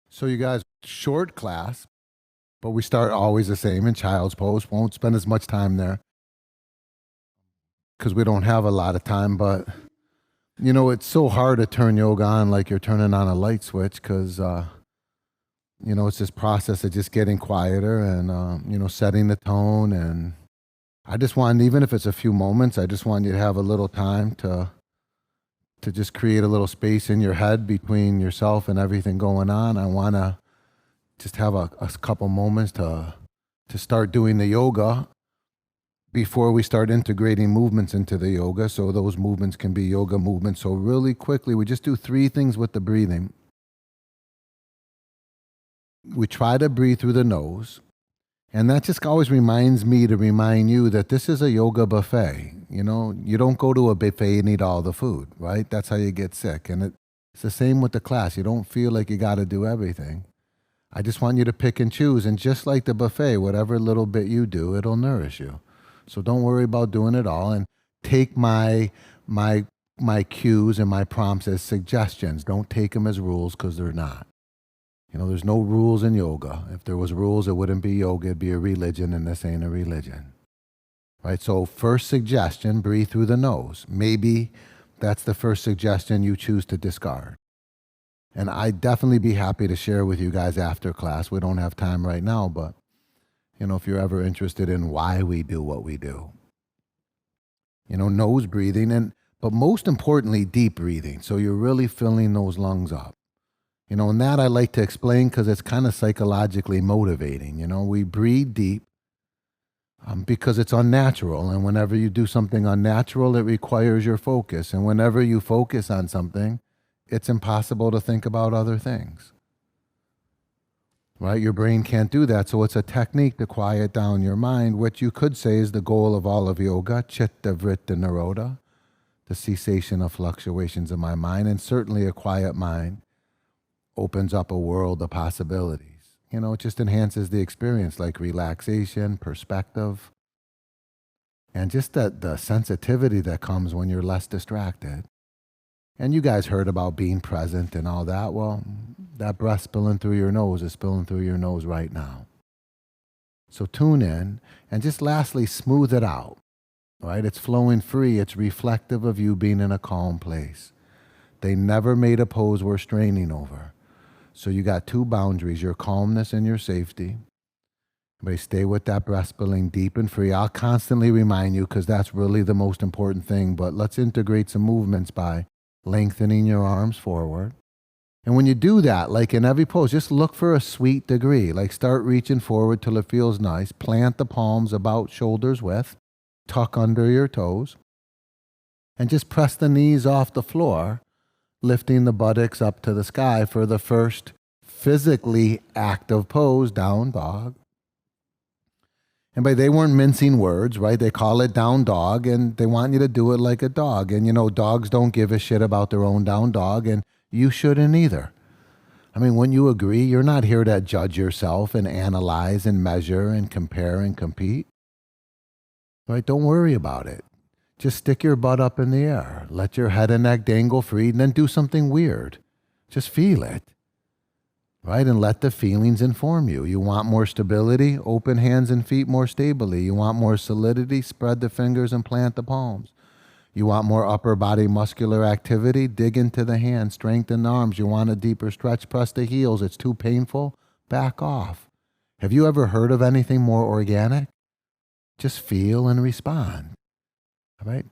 So you guys, short class, but we start always the same in child's pose. Won't spend as much time there because we don't have a lot of time. But it's so hard to turn yoga on like you're turning on a light switch because it's this process of just getting quieter and setting the tone. And I just want, even if it's a few moments, I just want you to have a little time to just create a little space in your head between yourself and everything going on. I want to just have a couple moments to start doing the yoga before we start integrating movements into the yoga, so those movements can be yoga movements. So really quickly, we just do 3 things with the breathing. We try to breathe through the nose, and that just always reminds me to remind you that this is a yoga buffet. You don't go to a buffet and eat all the food, right? That's how you get sick. And it's the same with the class. You don't feel like you got to do everything. I just want you to pick and choose. And just like the buffet, whatever little bit you do, it'll nourish you. So don't worry about doing it all. And take my cues and my prompts as suggestions. Don't take them as rules, because they're not. There's no rules in yoga. If there was rules, it wouldn't be yoga. It'd be a religion, and this ain't a religion. Right? So first suggestion, breathe through the nose. Maybe that's the first suggestion you choose to discard. And I'd definitely be happy to share with you guys after class. We don't have time right now, but if you're ever interested in why we do what we do. Nose breathing, but most importantly, deep breathing. So you're really filling those lungs up. And that I like to explain because it's kind of psychologically motivating. We breathe deep because it's unnatural. And whenever you do something unnatural, it requires your focus. And whenever you focus on something, it's impossible to think about other things. Right? Your brain can't do that. So it's a technique to quiet down your mind, which you could say is the goal of all of yoga, chitta vritta nirodha, the cessation of fluctuations in my mind. And certainly a quiet mind opens up a world of possibilities. It just enhances the experience, like relaxation, perspective, and just the sensitivity that comes when you're less distracted. And you guys heard about being present and all that. Well, that breath spilling through your nose is spilling through your nose right now. So tune in, and just lastly, smooth it out. Right? It's flowing free. It's reflective of you being in a calm place. They never made a pose we're straining over. So you got 2 boundaries, your calmness and your safety. But stay with that breath spilling deep and free. I'll constantly remind you, because that's really the most important thing. But let's integrate some movements by lengthening your arms forward. And when you do that, like in every pose, just look for a sweet degree. Like start reaching forward till it feels nice. Plant the palms about shoulders width. Tuck under your toes. And just press the knees off the floor, lifting the buttocks up to the sky for the first physically active pose, down dog. And they weren't mincing words, right? They call it down dog, and they want you to do it like a dog. And dogs don't give a shit about their own down dog, and you shouldn't either. I mean, wouldn't you agree? You're not here to judge yourself and analyze and measure and compare and compete. Right? Don't worry about it. Just stick your butt up in the air. Let your head and neck dangle free, and then do something weird. Just feel it. Right? And let the feelings inform you. You want more stability? Open hands and feet more stably. You want more solidity? Spread the fingers and plant the palms. You want more upper body muscular activity? Dig into the hands, strengthen the arms. You want a deeper stretch? Press the heels. It's too painful? Back off. Have you ever heard of anything more organic? Just feel and respond. All right?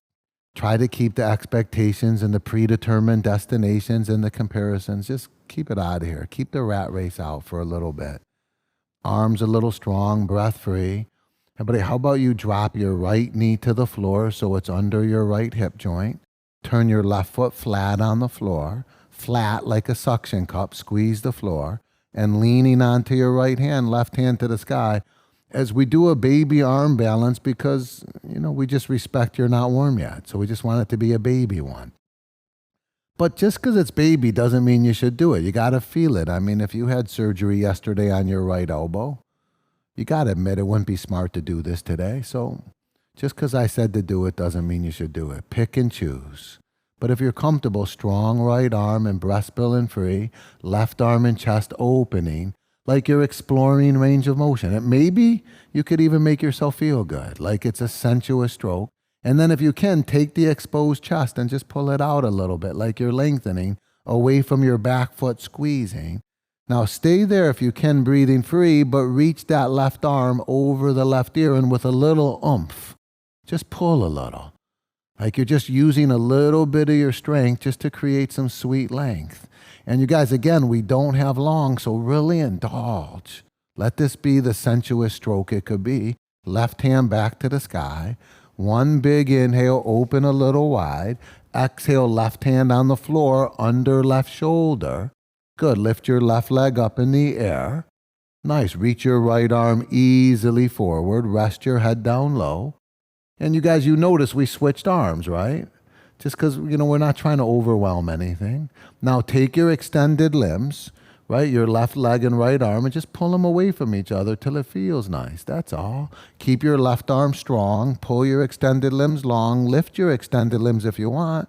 Try to keep the expectations and the predetermined destinations and the comparisons. Just keep it out of here. Keep the rat race out for a little bit. Arms a little strong, breath free. Everybody, how about you drop your right knee to the floor so it's under your right hip joint. Turn your left foot flat on the floor, flat like a suction cup. Squeeze the floor, and leaning onto your right hand, left hand to the sky, as we do a baby arm balance, because, we just respect you're not warm yet. So we just want it to be a baby one. But just because it's baby doesn't mean you should do it. You got to feel it. I mean, if you had surgery yesterday on your right elbow, you got to admit it wouldn't be smart to do this today. So just because I said to do it doesn't mean you should do it. Pick and choose. But if you're comfortable, strong right arm and breast billing free, left arm and chest opening, like you're exploring range of motion. And maybe you could even make yourself feel good, like it's a sensuous stroke. And then if you can, take the exposed chest and just pull it out a little bit, like you're lengthening away from your back foot squeezing. Now stay there if you can, breathing free, but reach that left arm over the left ear and with a little oomph, just pull a little. Like you're just using a little bit of your strength just to create some sweet length. And you guys, again, we don't have long, so really indulge. Let this be the sensuous stroke it could be. Left hand back to the sky. One big inhale, open a little wide. Exhale, left hand on the floor, under left shoulder. Good. Lift your left leg up in the air. Nice. Reach your right arm easily forward. Rest your head down low. And you guys, you notice we switched arms, right? Just because, we're not trying to overwhelm anything. Now take your extended limbs, right? Your left leg and right arm, and just pull them away from each other till it feels nice. That's all. Keep your left arm strong. Pull your extended limbs long. Lift your extended limbs if you want,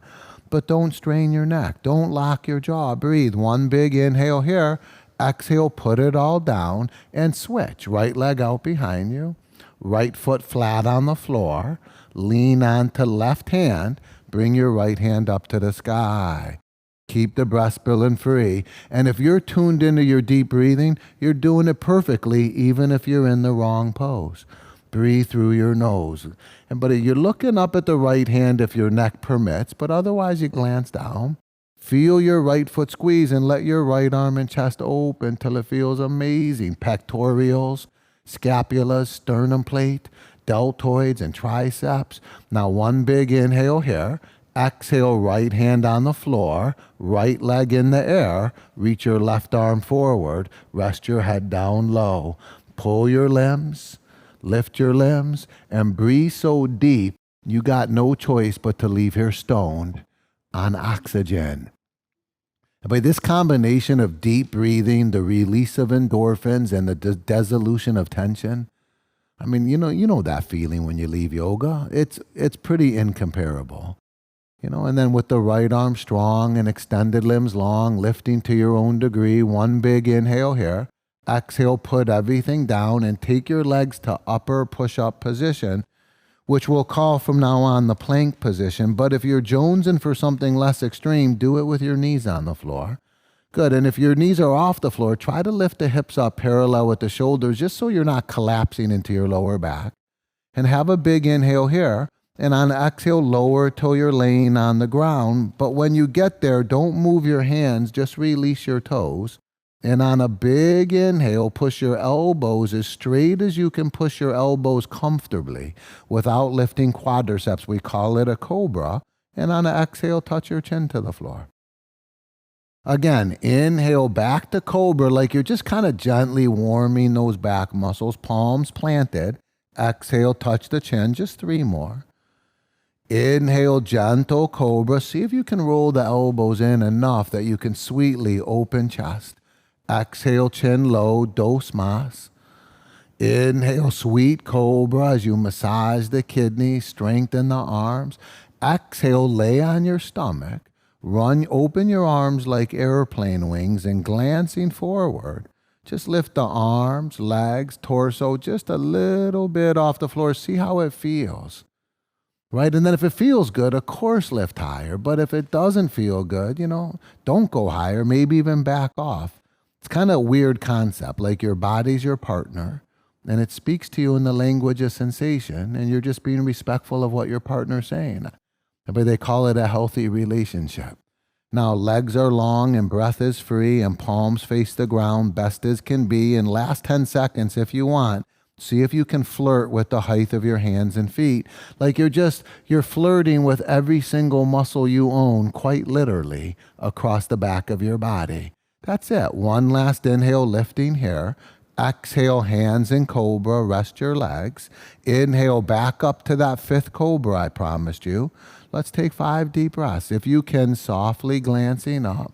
but don't strain your neck. Don't lock your jaw. Breathe. One big inhale here. Exhale, put it all down and switch. Right leg out behind you. Right foot flat on the floor. Lean onto left hand. Bring your right hand up to the sky. Keep the breast billing free. And if you're tuned into your deep breathing, you're doing it perfectly, even if you're in the wrong pose. Breathe through your nose. But you're looking up at the right hand if your neck permits, but otherwise you glance down. Feel your right foot squeeze and let your right arm and chest open till it feels amazing. Pectorials, scapulas, sternum plate, deltoids and triceps. Now one big inhale here. Exhale, right hand on the floor, right leg in the air. Reach your left arm forward. Rest your head down low. Pull your limbs, lift your limbs, and breathe so deep you got no choice but to leave here stoned on oxygen. By this combination of deep breathing, the release of endorphins, and the dissolution of tension, you know that feeling when you leave yoga. It's pretty incomparable. And then with the right arm strong and extended limbs long, lifting to your own degree, one big inhale here. Exhale, put everything down and take your legs to upper push-up position, which we'll call from now on the plank position. But if you're jonesing for something less extreme, do it with your knees on the floor. Good. And if your knees are off the floor, try to lift the hips up parallel with the shoulders just so you're not collapsing into your lower back. And have a big inhale here. And on exhale, lower till you're laying on the ground. But when you get there, don't move your hands, just release your toes. And on a big inhale, push your elbows as straight as you can push your elbows comfortably without lifting quadriceps. We call it a cobra. And on an exhale, touch your chin to the floor. Again, inhale back to cobra like you're just kind of gently warming those back muscles, palms planted. Exhale, touch the chin, just 3 more. Inhale, gentle cobra. See if you can roll the elbows in enough that you can sweetly open chest. Exhale, chin low, dos mas. Inhale, sweet cobra as you massage the kidneys, strengthen the arms. Exhale, lay on your stomach. Open your arms like airplane wings and glancing forward. Just lift the arms, legs, torso just a little bit off the floor. See how it feels. Right? And then if it feels good, of course, lift higher. But if it doesn't feel good, don't go higher, maybe even back off. It's kind of a weird concept, like your body's your partner, and it speaks to you in the language of sensation, and you're just being respectful of what your partner's saying. But they call it a healthy relationship. Now, legs are long and breath is free and palms face the ground, best as can be. And last 10 seconds, if you want, see if you can flirt with the height of your hands and feet. Like you're flirting with every single muscle you own, quite literally, across the back of your body. That's it. One last inhale, lifting here. Exhale, hands in cobra, rest your legs. Inhale, back up to that 5th cobra I promised you. Let's take 5 deep breaths. If you can, softly glancing up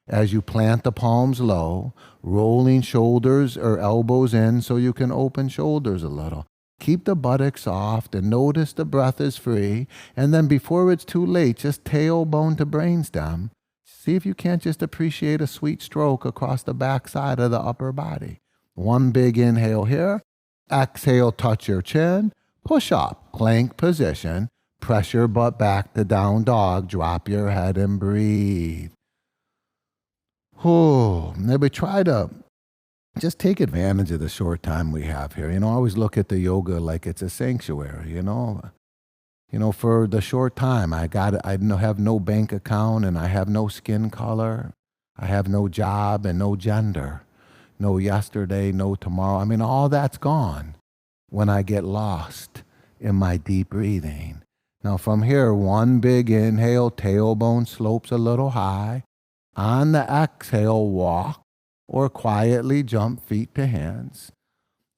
as you plant the palms low, rolling shoulders or elbows in so you can open shoulders a little. Keep the buttocks soft and notice the breath is free. And then before it's too late, just tailbone to brainstem. See if you can't just appreciate a sweet stroke across the backside of the upper body. One big inhale here. Exhale, touch your chin. Push up, plank position. Press your butt back to down dog. Drop your head and breathe. Now we try to just take advantage of the short time we have here. Always look at the yoga like it's a sanctuary, for the short time, I have no bank account and I have no skin color. I have no job and no gender, no yesterday, no tomorrow. All that's gone when I get lost in my deep breathing. Now from here, one big inhale, tailbone slopes a little high. On the exhale, walk or quietly jump feet to hands.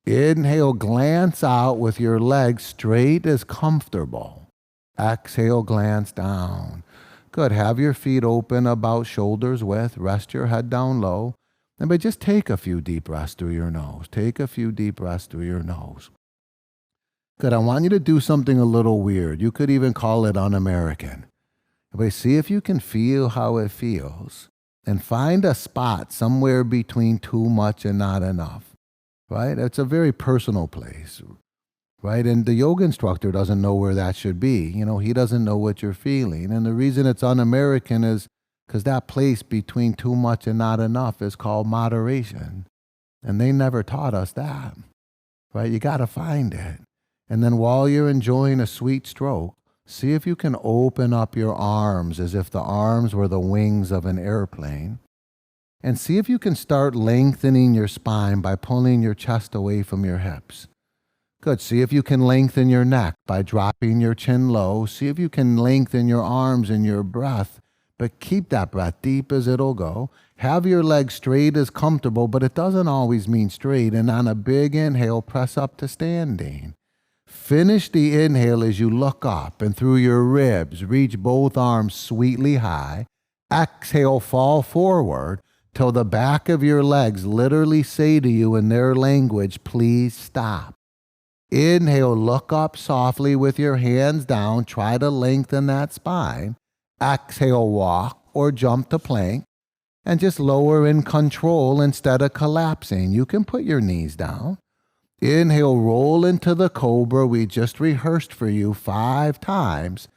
Inhale, glance out with your legs straight as comfortable. Exhale, glance down. Good. Have your feet open about shoulders width. Rest your head down low. But just take a few deep breaths through your nose. Take a few deep breaths through your nose. Good. I want you to do something a little weird. You could even call it un-American. But see if you can feel how it feels. And find a spot somewhere between too much and not enough, right? It's a very personal place, right? And the yoga instructor doesn't know where that should be. He doesn't know what you're feeling. And the reason it's un-American is because that place between too much and not enough is called moderation. And they never taught us that, right? You got to find it. And then while you're enjoying a sweet stroke, see if you can open up your arms as if the arms were the wings of an airplane. And see if you can start lengthening your spine by pulling your chest away from your hips. Good. See if you can lengthen your neck by dropping your chin low. See if you can lengthen your arms and your breath, but keep that breath deep as it'll go. Have your legs straight as comfortable, but it doesn't always mean straight. And on a big inhale, press up to standing. Finish the inhale as you look up and through your ribs, reach both arms sweetly high. Exhale, fall forward till the back of your legs literally say to you in their language, please stop. Inhale, look up softly with your hands down. Try to lengthen that spine. Exhale, walk or jump to plank and just lower in control instead of collapsing. You can put your knees down. Inhale, roll into the cobra we just rehearsed for you 5 times.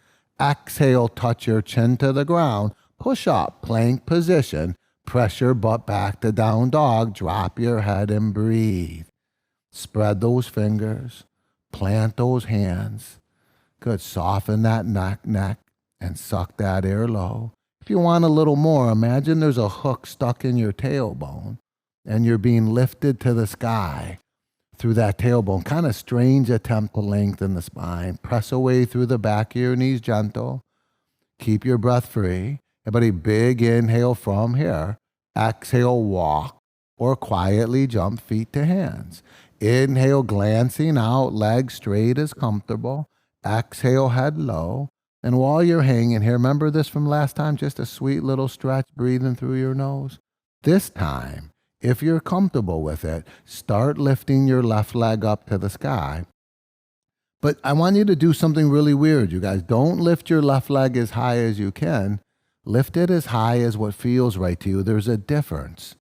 Exhale, touch your chin to the ground. Push up, plank position. Press your butt back to down dog. Drop your head and breathe. Spread those fingers. Plant those hands. Good. Soften that neck and suck that air low. If you want a little more, imagine there's a hook stuck in your tailbone and you're being lifted to the sky through that tailbone. Kind of strange attempt to lengthen the spine. Press away through the back of your knees gentle. Keep your breath free. Everybody, big inhale from here. Exhale, walk or quietly jump feet to hands. Inhale, glancing out, legs straight as comfortable. Exhale, head low. And while you're hanging here, remember this from last time, just a sweet little stretch, breathing through your nose. This time, if you're comfortable with it, start lifting your left leg up to the sky. But I want you to do something really weird, you guys. Don't lift your left leg as high as you can. Lift it as high as what feels right to you. There's a difference,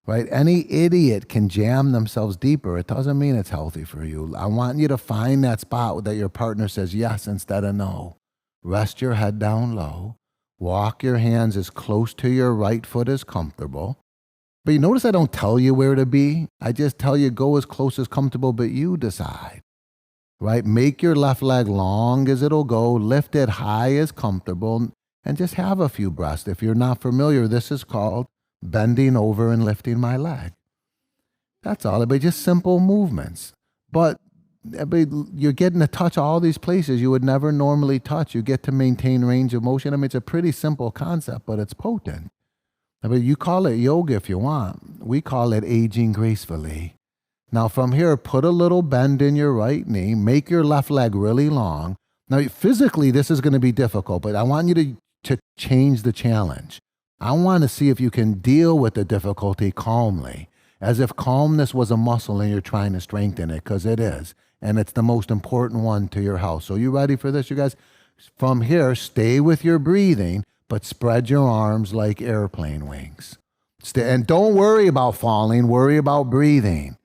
right? Any idiot can jam themselves deeper. It doesn't mean it's healthy for you. I want you to find that spot that your partner says yes instead of no. Rest your head down low. Walk your hands as close to your right foot as comfortable. But you notice I don't tell you where to be. I just tell you go as close as comfortable, but you decide, right? Make your left leg long as it'll go. Lift it high as comfortable and just have a few breaths. If you're not familiar, this is called bending over and lifting my leg. That's all. But just simple movements. But you're getting to touch all these places you would never normally touch. You get to maintain range of motion. It's a pretty simple concept, but it's potent. You call it yoga if you want. We call it aging gracefully. Now from here, put a little bend in your right knee. Make your left leg really long. Now physically, this is going to be difficult, but I want you to change the challenge. I want to see if you can deal with the difficulty calmly. as if calmness was a muscle and you're trying to strengthen it, because it is. And it's the most important one to your health. So you ready for this, you guys? From here, stay with your breathing, but spread your arms like airplane wings. And don't worry about falling, worry about breathing.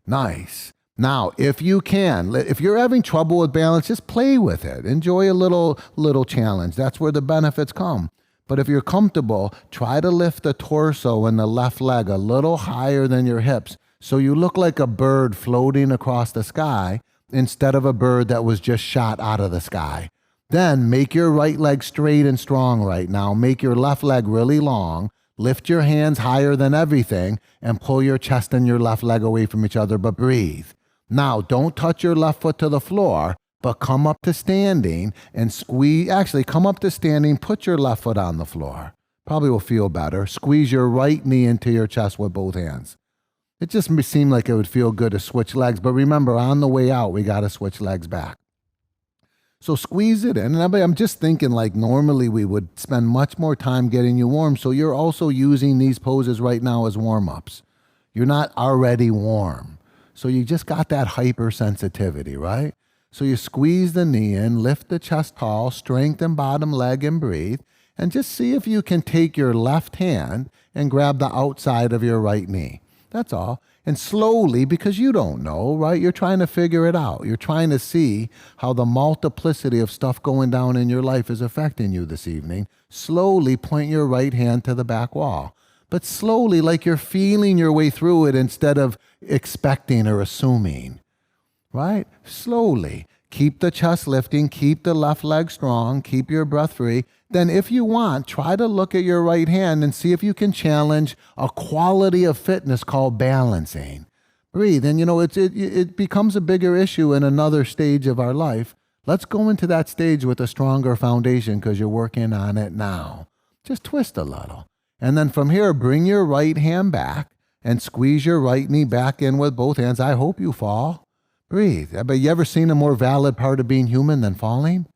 Nice. Now, if you can, if you're having trouble with balance, just play with it. Enjoy a little challenge. That's where the benefits come. But if you're comfortable, try to lift the torso and the left leg a little higher than your hips so you look like a bird floating across the sky instead of a bird that was just shot out of the sky. Then make your right leg straight and strong right now. Make your left leg really long. Lift your hands higher than everything and pull your chest and your left leg away from each other, but breathe. Now, don't touch your left foot to the floor, but come up to standing and squeeze. Actually, come up to standing, put your left foot on the floor. Probably will feel better. Squeeze your right knee into your chest with both hands. It just seemed like it would feel good to switch legs, but remember, on the way out, we got to switch legs back. So squeeze it in. And I'm just thinking like normally we would spend much more time getting you warm. So you're also using these poses right now as warm-ups. You're not already warm. So you just got that hypersensitivity, right? So you squeeze the knee in, lift the chest tall, strengthen bottom leg and breathe. And just see if you can take your left hand and grab the outside of your right knee. That's all. And slowly, because you don't know, right? You're trying to figure it out. You're trying to see how the multiplicity of stuff going down in your life is affecting you this evening. Slowly point your right hand to the back wall. But slowly, like you're feeling your way through it instead of expecting or assuming, right? Slowly. Keep the chest lifting, keep the left leg strong, keep your breath free. Then if you want, try to look at your right hand and see if you can challenge a quality of fitness called balancing. Breathe. And it becomes a bigger issue in another stage of our life. Let's go into that stage with a stronger foundation because you're working on it now. Just twist a little. And then from here, bring your right hand back and squeeze your right knee back in with both hands. I hope you fall. Breathe. But you ever seen a more valid part of being human than falling?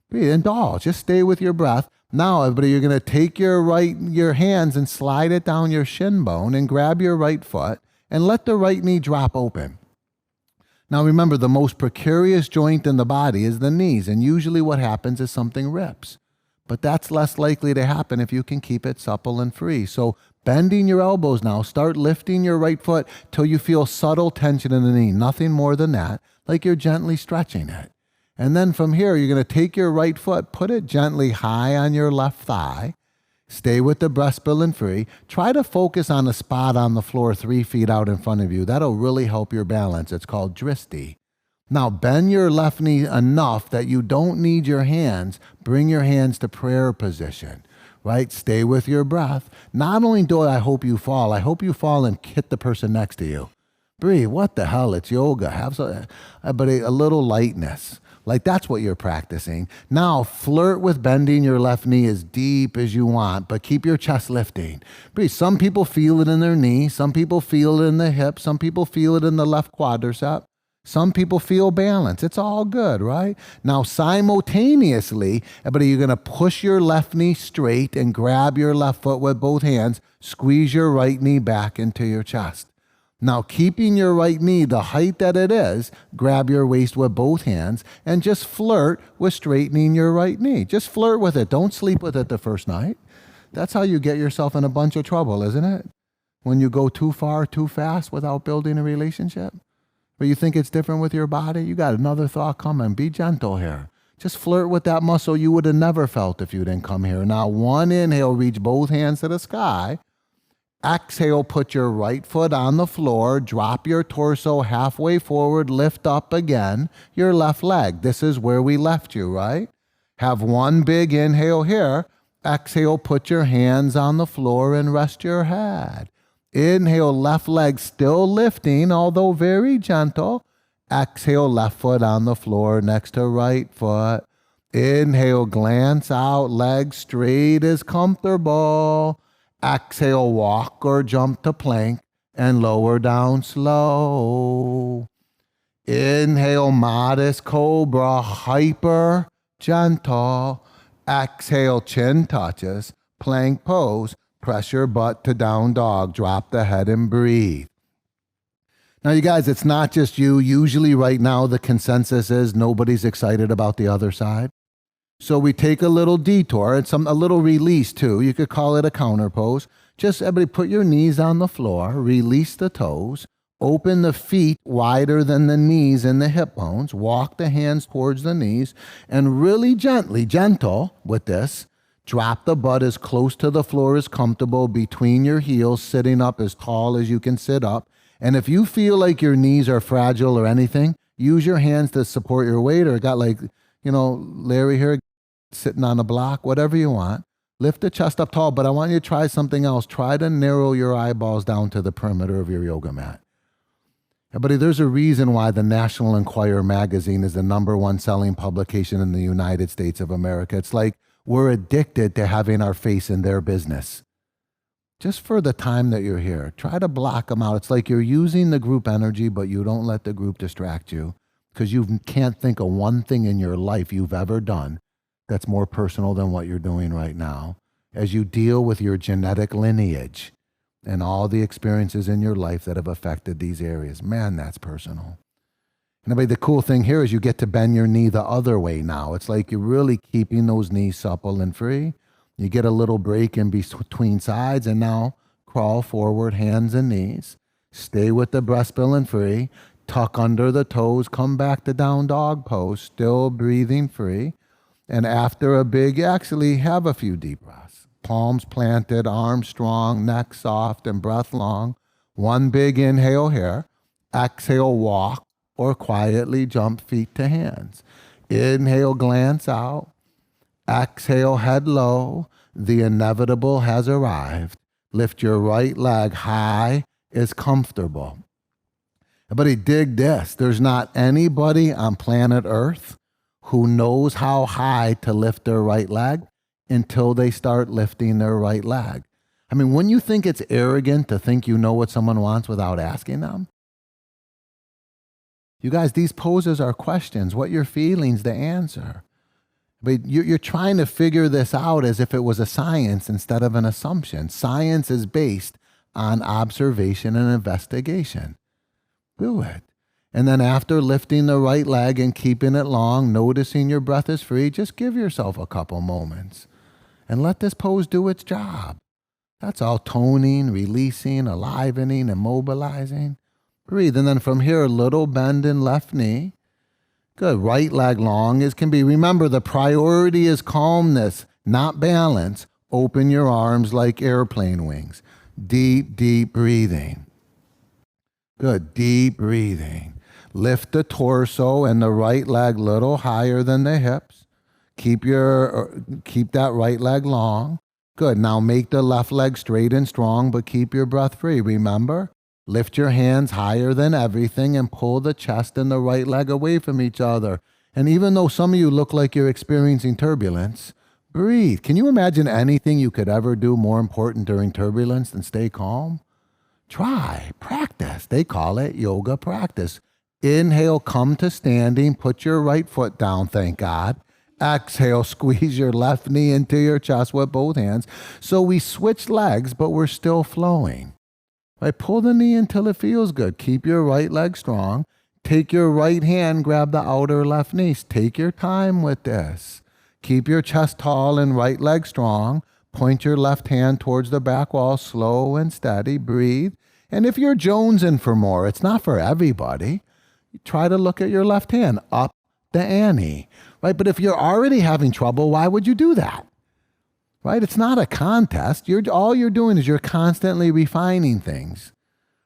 Breathe. Indulge. Just stay with your breath. Now, everybody, you're going to take your hands and slide it down your shin bone and grab your right foot and let the right knee drop open. Now, remember, the most precarious joint in the body is the knees, and usually what happens is something rips. But that's less likely to happen if you can keep it supple and free. So bending your elbows now, start lifting your right foot till you feel subtle tension in the knee. Nothing more than that, like you're gently stretching it. And then from here, you're going to take your right foot, put it gently high on your left thigh. Stay with the breast building free. Try to focus on a spot on the floor 3 feet out in front of you. That'll really help your balance. It's called dristi. Now, bend your left knee enough that you don't need your hands. Bring your hands to prayer position, right? Stay with your breath. Not only do I hope you fall and hit the person next to you. Breathe. What the hell? It's yoga. Have but a little lightness. Like that's what you're practicing. Now, flirt with bending your left knee as deep as you want, but keep your chest lifting. Breathe. Some people feel it in their knee. Some people feel it in the hip. Some people feel it in the left quadricep. Some people feel balance. It's all good, right? Now, simultaneously, everybody, you're going to push your left knee straight and grab your left foot with both hands. Squeeze your right knee back into your chest. Now, keeping your right knee the height that it is, grab your waist with both hands and just flirt with straightening your right knee. Just flirt with it. Don't sleep with it the first night. That's how you get yourself in a bunch of trouble, isn't it? When you go too far, too fast without building a relationship. But you think it's different with your body? You got another thought coming. Be gentle here. Just flirt with that muscle you would have never felt if you didn't come here. Now, one inhale, reach both hands to the sky. Exhale, put your right foot on the floor. Drop your torso halfway forward. Lift up again your left leg. This is where we left you, right? Have one big inhale here. Exhale, put your hands on the floor and rest your head. Inhale, left leg still lifting, although very gentle. Exhale, left foot on the floor next to right foot. Inhale, glance out, leg straight as comfortable. Exhale, walk or jump to plank and lower down slow. Inhale, modest cobra, hyper gentle. Exhale, chin touches, plank pose. Press your butt to down dog. Drop the head and breathe. Now, you guys, it's not just you. Usually right now, the consensus is nobody's excited about the other side. So we take a little detour and a little release too. You could call it a counter pose. Just everybody put your knees on the floor, release the toes, open the feet wider than the knees and the hip bones, walk the hands towards the knees, and really gently, gentle with this, drop the butt as close to the floor as comfortable between your heels, sitting up as tall as you can sit up. And if you feel like your knees are fragile or anything, use your hands to support your weight, or got like, Larry here sitting on a block, whatever you want. Lift the chest up tall, but I want you to try something else. Try to narrow your eyeballs down to the perimeter of your yoga mat. Everybody, there's a reason why the National Enquirer magazine is the #1 selling publication in the United States of America. It's like we're addicted to having our face in their business. Just for the time that you're here, try to block them out. It's like you're using the group energy, but you don't let the group distract you because you can't think of one thing in your life you've ever done that's more personal than what you're doing right now as you deal with your genetic lineage and all the experiences in your life that have affected these areas. Man, that's personal. And the cool thing here is you get to bend your knee the other way now. It's like you're really keeping those knees supple and free. You get a little break in between sides, and now crawl forward, hands and knees. Stay with the breast feeling free. Tuck under the toes, come back to down dog pose, still breathing free. And after a big, actually have a few deep breaths. Palms planted, arms strong, neck soft, and breath long. One big inhale here. Exhale, walk or quietly jump feet to hands. Inhale, glance out. Exhale, head low. The inevitable has arrived. Lift your right leg high as comfortable. Everybody dig this. There's not anybody on planet Earth who knows how high to lift their right leg until they start lifting their right leg. I mean, wouldn't you think it's arrogant to think you know what someone wants without asking them? You guys, these poses are questions. What you're feeling's the answer. But you're trying to figure this out as if it was a science instead of an assumption. Science is based on observation and investigation. Do it. And then after lifting the right leg and keeping it long, noticing your breath is free, just give yourself a couple moments and let this pose do its job. That's all toning, releasing, alivening, and mobilizing. Breathe. And then from here, a little bend in left knee. Good. Right leg long as can be. Remember, the priority is calmness, not balance. Open your arms like airplane wings. Deep, deep breathing. Good. Deep breathing. Lift the torso and the right leg a little higher than the hips. Keep that right leg long. Good. Now make the left leg straight and strong, but keep your breath free. Remember, lift your hands higher than everything and pull the chest and the right leg away from each other. And even though some of you look like you're experiencing turbulence, breathe. Can you imagine anything you could ever do more important during turbulence than stay calm? Try. Practice. They call it yoga practice. Inhale, come to standing. Put your right foot down, thank God. Exhale, squeeze your left knee into your chest with both hands. So we switch legs, but we're still flowing. Right? Pull the knee until it feels good. Keep your right leg strong. Take your right hand, grab the outer left knee. Take your time with this. Keep your chest tall and right leg strong. Point your left hand towards the back wall, slow and steady. Breathe. And if you're jonesing for more, it's not for everybody. Try to look at your left hand, up the ante, right? But if you're already having trouble, why would you do that? Right? It's not a contest. All you're doing is you're constantly refining things,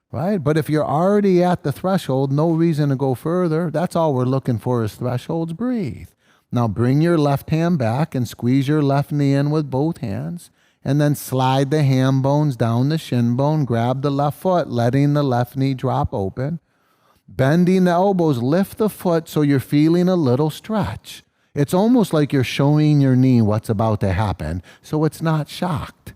right? But if you're already at the threshold, no reason to go further. That's all we're looking for is thresholds. Breathe. Now bring your left hand back and squeeze your left knee in with both hands, and then slide the ham bones down the shin bone. Grab the left foot, letting the left knee drop open. Bending the elbows, lift the foot so you're feeling a little stretch. It's almost like you're showing your knee what's about to happen, so it's not shocked.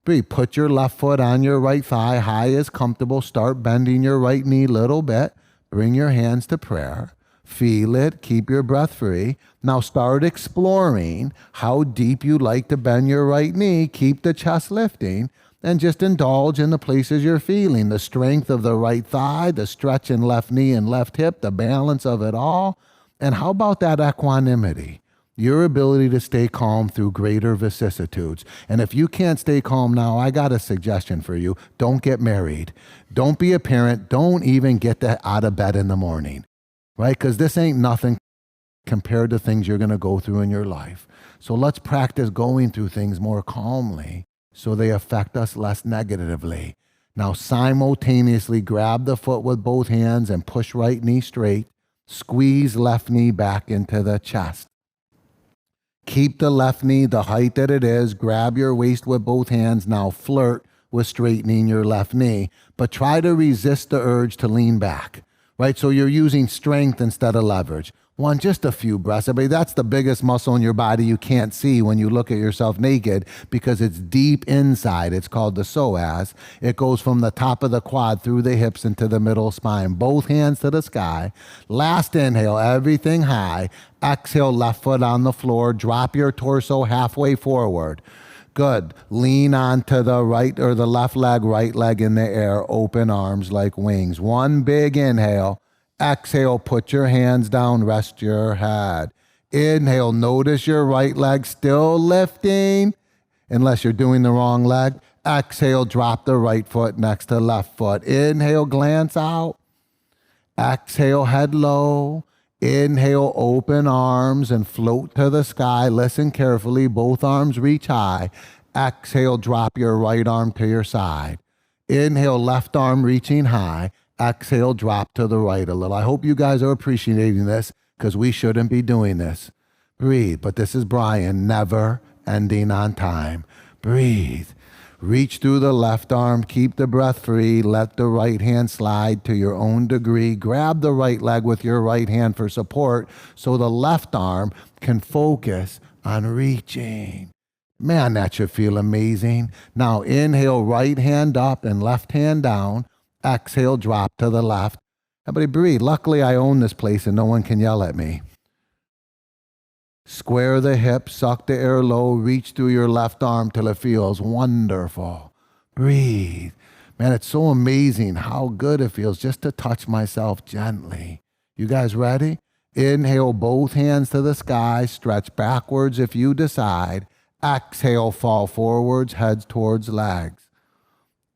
Breathe. Put your left foot on your right thigh, high as comfortable. Start bending your right knee a little bit. Bring your hands to prayer. Feel it. Keep your breath free. Now start exploring how deep you like to bend your right knee. Keep the chest lifting. and just indulge in the places you're feeling. The strength of the right thigh, the stretch in left knee and left hip, the balance of it all. And how about that equanimity? Your ability to stay calm through greater vicissitudes. And if you can't stay calm now, I got a suggestion for you. Don't get married. Don't be a parent. Don't even get out of bed in the morning, right? Because this ain't nothing compared to things you're going to go through in your life. So let's practice going through things more calmly so they affect us less negatively. Now simultaneously grab the foot with both hands and push right knee straight. Squeeze left knee back into the chest. Keep the left knee the height that it is. Grab your waist with both hands. Now flirt with straightening your left knee, but try to resist the urge to lean back, right? So you're using strength instead of leverage. Just a few breaths. Everybody, that's the biggest muscle in your body you can't see when you look at yourself naked because it's deep inside. It's called the psoas. It goes from the top of the quad through the hips into the middle spine. Both hands to the sky. Last inhale, everything high. Exhale, left foot on the floor. Drop your torso halfway forward. Good. Lean onto the right or the left leg, right leg in the air. Open arms like wings. One big inhale. Exhale, put your hands down, rest your head. Inhale, notice your right leg still lifting, unless you're doing the wrong leg. Exhale, drop the right foot next to left foot. Inhale, glance out. Exhale, head low. Inhale, open arms and float to the sky. Listen carefully, both arms reach high. Exhale, drop your right arm to your side. Inhale, left arm reaching high. Exhale, drop to the right a little. I hope you guys are appreciating this because we shouldn't be doing this. Breathe. But this is Bryan, never ending on time. Breathe. Reach through the left arm. Keep the breath free. Let the right hand slide to your own degree. Grab the right leg with your right hand for support so the left arm can focus on reaching. Man, that should feel amazing. Now inhale, right hand up and left hand down. Exhale, drop to the left. Everybody breathe. Luckily, I own this place and no one can yell at me. Square the hips, suck the air low, reach through your left arm till it feels wonderful. Breathe. Man, it's so amazing how good it feels just to touch myself gently. You guys ready? Inhale, both hands to the sky, stretch backwards if you decide. Exhale, fall forwards, heads towards legs.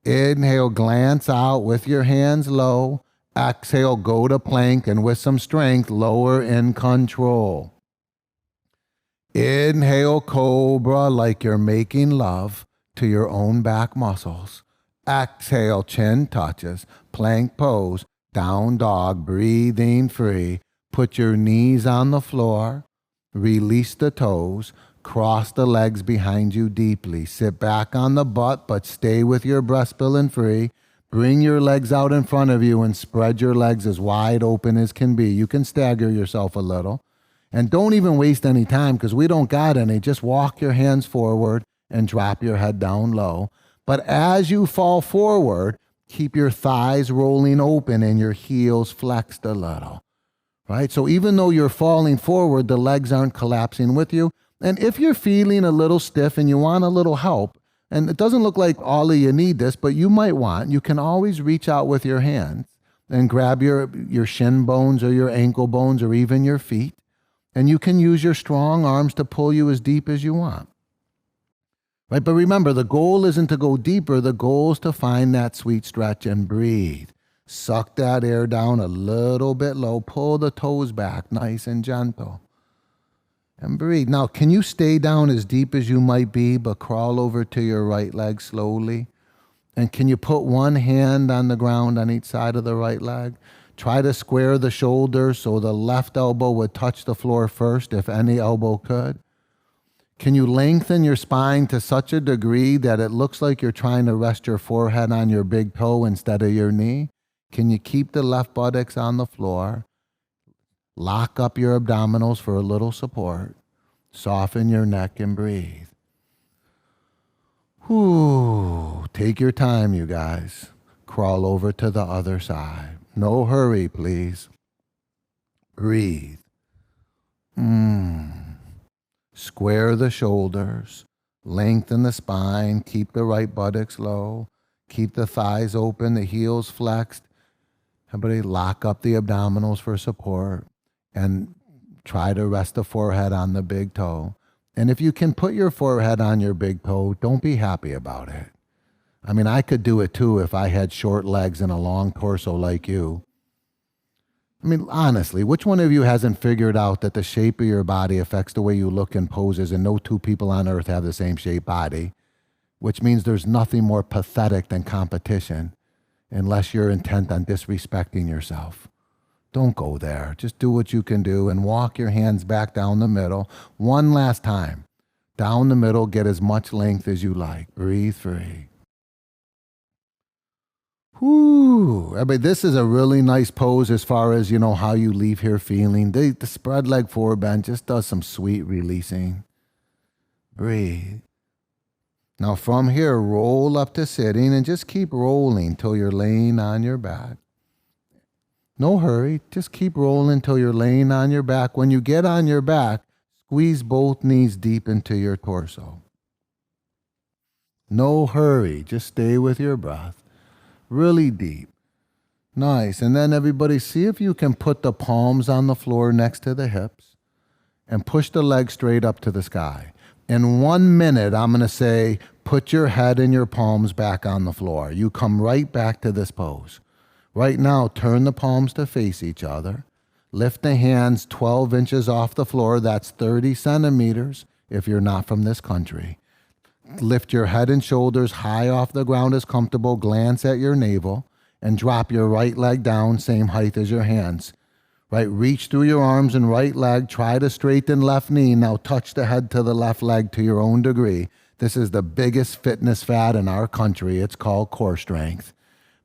Inhale, glance out with your hands low. Exhale, go to plank and with some strength, lower in control. Inhale, cobra like you're making love to your own back muscles. Exhale, chin touches, plank pose, down dog, breathing free. Put your knees on the floor, release the toes. Cross the legs behind you deeply. Sit back on the butt, but stay with your breast spilling free. Bring your legs out in front of you and spread your legs as wide open as can be. You can stagger yourself a little. And don't even waste any time because we don't got any. Just walk your hands forward and drop your head down low. But as you fall forward, keep your thighs rolling open and your heels flexed a little. Right? So even though you're falling forward, the legs aren't collapsing with you. And if you're feeling a little stiff and you want a little help, and it doesn't look like all of you need this, but you can always reach out with your hands and grab your shin bones or your ankle bones or even your feet. And you can use your strong arms to pull you as deep as you want. Right? But remember, the goal isn't to go deeper. The goal is to find that sweet stretch and breathe. Suck that air down a little bit low. Pull the toes back nice and gentle. And breathe. Now, can you stay down as deep as you might be, but crawl over to your right leg slowly? And can you put one hand on the ground on each side of the right leg? Try to square the shoulders so the left elbow would touch the floor first, if any elbow could. Can you lengthen your spine to such a degree that it looks like you're trying to rest your forehead on your big toe instead of your knee? Can you keep the left buttocks on the floor? Lock up your abdominals for a little support. Soften your neck and breathe. Whew. Take your time, you guys. Crawl over to the other side. No hurry, please. Breathe. Square the shoulders. Lengthen the spine, keep the right buttocks low, keep the thighs open, the heels flexed. Everybody lock up the abdominals for support and try to rest the forehead on the big toe. And if you can put your forehead on your big toe, don't be happy about it. I mean, I could do it too if I had short legs and a long torso like you. I mean, honestly, which one of you hasn't figured out that the shape of your body affects the way you look in poses, and no two people on earth have the same shaped body, which means there's nothing more pathetic than competition unless you're intent on disrespecting yourself. Don't go there. Just do what you can do and walk your hands back down the middle. One last time. Down the middle, get as much length as you like. Breathe free. Whoo! I mean, this is a really nice pose as far as, how you leave here feeling. The spread leg forward bend just does some sweet releasing. Breathe. Now from here, roll up to sitting and just keep rolling till you're laying on your back. No hurry. Just keep rolling till you're laying on your back. When you get on your back, squeeze both knees deep into your torso. No hurry. Just stay with your breath. Really deep. Nice. And then everybody, see if you can put the palms on the floor next to the hips and push the legs straight up to the sky. In 1 minute, I'm going to say, put your head and your palms back on the floor. You come right back to this pose. Right now, turn the palms to face each other. Lift the hands 12 inches off the floor. That's 30 centimeters if you're not from this country. Lift your head and shoulders high off the ground as comfortable. Glance at your navel and drop your right leg down, same height as your hands. Right, reach through your arms and right leg. Try to straighten left knee. Now touch the head to the left leg to your own degree. This is the biggest fitness fad in our country. It's called core strength.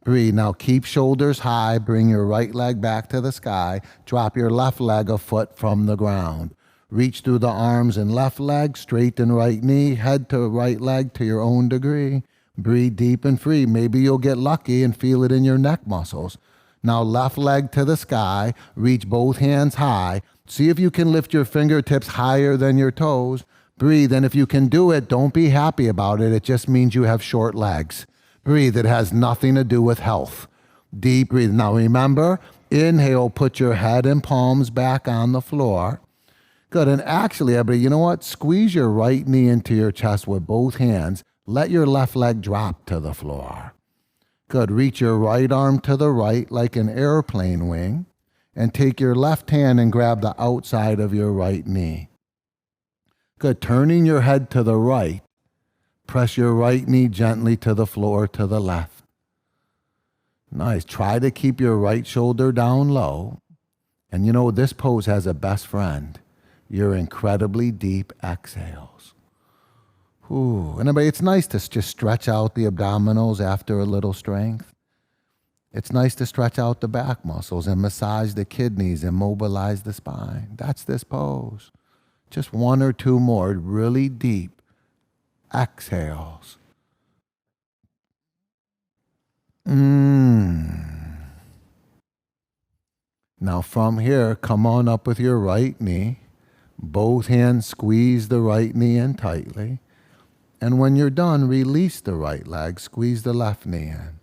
Breathe. Now keep shoulders high. Bring your right leg back to the sky. Drop your left leg a foot from the ground. Reach through the arms and left leg, straighten right knee, head to right leg to your own degree. Breathe deep and free. Maybe you'll get lucky and feel it in your neck muscles. Now left leg to the sky, reach both hands high. See if you can lift your fingertips higher than your toes. Breathe, and if you can do it, don't be happy about it. It just means you have short legs. Breathe, it has nothing to do with health. Deep breathe. Now remember, inhale, put your head and palms back on the floor. Good, and actually, everybody, you know what? Squeeze your right knee into your chest with both hands. Let your left leg drop to the floor. Good, reach your right arm to the right like an airplane wing, and take your left hand and grab the outside of your right knee. Good, turning your head to the right, press your right knee gently to the floor to the left. Nice, try to keep your right shoulder down low. And this pose has a best friend. Your incredibly deep exhales. Ooh. And everybody, it's nice to just stretch out the abdominals after a little strength. It's nice to stretch out the back muscles and massage the kidneys and mobilize the spine. That's this pose. Just one or two more really deep exhales. Now from here, come on up with your right knee. Both hands squeeze the right knee in tightly. And when you're done, release the right leg. Squeeze the left knee in.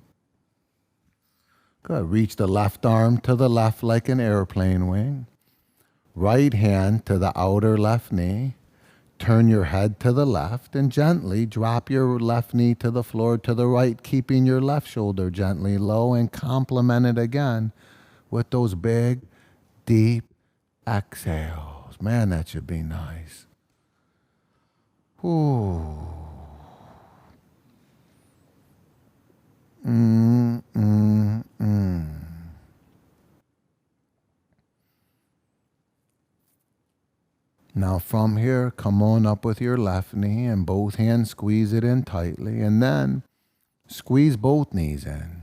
Good. Reach the left arm to the left like an airplane wing. Right hand to the outer left knee. Turn your head to the left and gently drop your left knee to the floor to the right, keeping your left shoulder gently low, and complement it again with those big, deep exhales. Man, that should be nice. Ooh. Now from here, come on up with your left knee and both hands squeeze it in tightly, and then squeeze both knees in.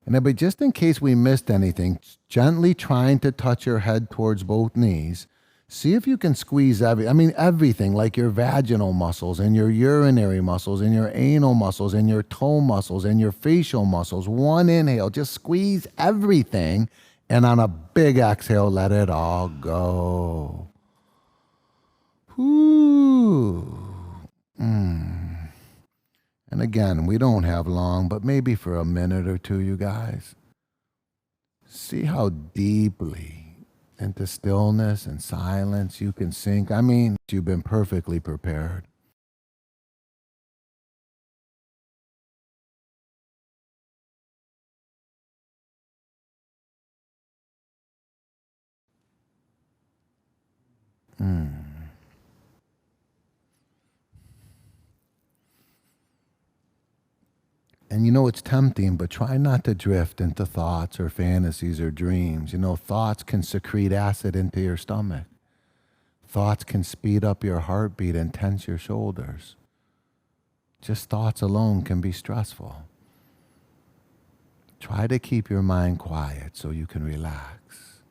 And but just in case we missed anything, gently trying to touch your head towards both knees. See if you can squeeze everything, like your vaginal muscles and your urinary muscles and your anal muscles and your toe muscles and your facial muscles. One inhale, just squeeze everything, and on a big exhale, let it all go. Whoo. Mm. And again, we don't have long, but maybe for a minute or two, you guys. See how deeply into stillness and silence you can sink. I mean, you've been perfectly prepared. Mm. And you know, it's tempting, but try not to drift into thoughts or fantasies or dreams. You know, thoughts can secrete acid into your stomach. Thoughts can speed up your heartbeat and tense your shoulders. Just thoughts alone can be stressful. Try to keep your mind quiet so you can relax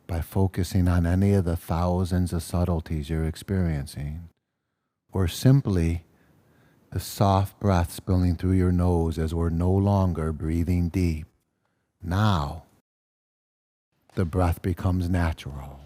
by focusing on any of the thousands of subtleties you're experiencing, or simply the soft breath spilling through your nose as we're no longer breathing deep. Now, the breath becomes natural.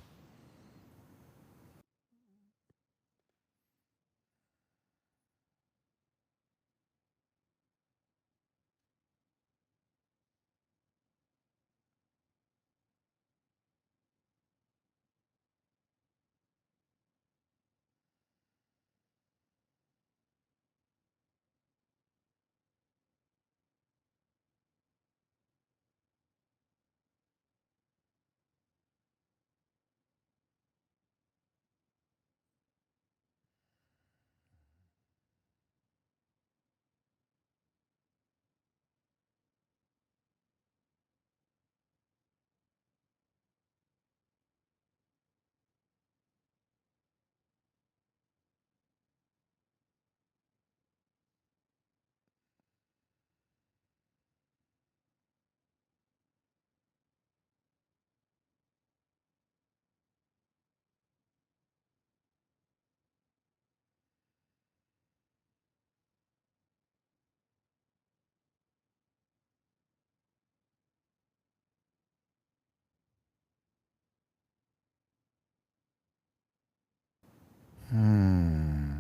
Hmm.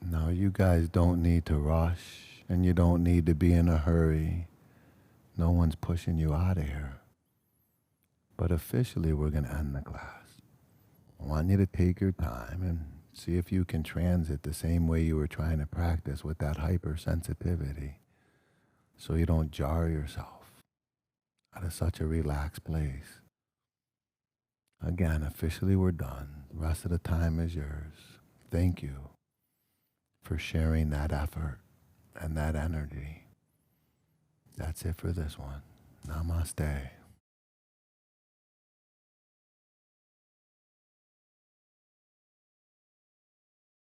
No, you guys don't need to rush and you don't need to be in a hurry. No one's pushing you out of here. But officially, we're going to end the class. I want you to take your time and see if you can transit the same way you were trying to practice with that hypersensitivity so you don't jar yourself out of such a relaxed place. Again, officially, we're done. The rest of the time is yours. Thank you for sharing that effort and that energy. That's it for this one. Namaste.